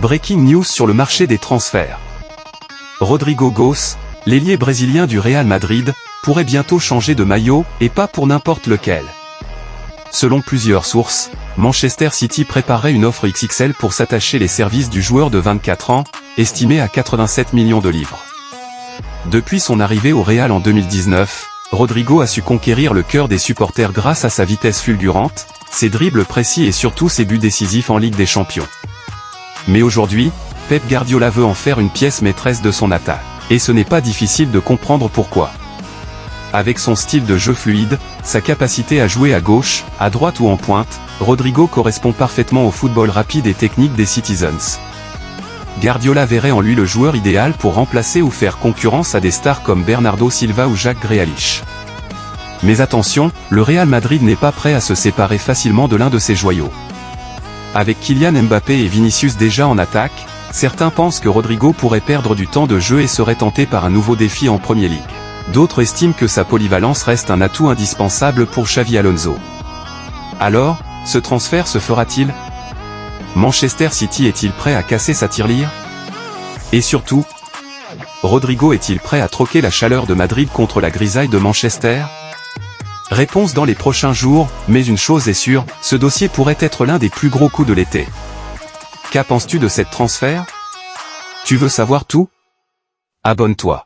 Breaking news sur le marché des transferts. Rodrigo Goes, l'ailier brésilien du Real Madrid, pourrait bientôt changer de maillot, et pas pour n'importe lequel. Selon plusieurs sources, Manchester City préparait une offre XXL pour s'attacher les services du joueur de 24 ans, estimé à 87 millions de livres. Depuis son arrivée au Real en 2019, Rodrigo a su conquérir le cœur des supporters grâce à sa vitesse fulgurante, ses dribbles précis et surtout ses buts décisifs en Ligue des Champions. Mais aujourd'hui, Pep Guardiola veut en faire une pièce maîtresse de son attaque. Et ce n'est pas difficile de comprendre pourquoi. Avec son style de jeu fluide, sa capacité à jouer à gauche, à droite ou en pointe, Rodrigo correspond parfaitement au football rapide et technique des Citizens. Guardiola verrait en lui le joueur idéal pour remplacer ou faire concurrence à des stars comme Bernardo Silva ou Jack Grealish. Mais attention, le Real Madrid n'est pas prêt à se séparer facilement de l'un de ses joyaux. Avec Kylian Mbappé et Vinicius déjà en attaque, certains pensent que Rodrigo pourrait perdre du temps de jeu et serait tenté par un nouveau défi en Premier League. D'autres estiment que sa polyvalence reste un atout indispensable pour Xavi Alonso. Alors, ce transfert se fera-t-il? Manchester City est-il prêt à casser sa tirelire? Et surtout, Rodrigo est-il prêt à troquer la chaleur de Madrid contre la grisaille de Manchester? Réponse dans les prochains jours, mais une chose est sûre, ce dossier pourrait être l'un des plus gros coups de l'été. Qu'en penses-tu de cette transfert? Tu veux savoir tout? Abonne-toi.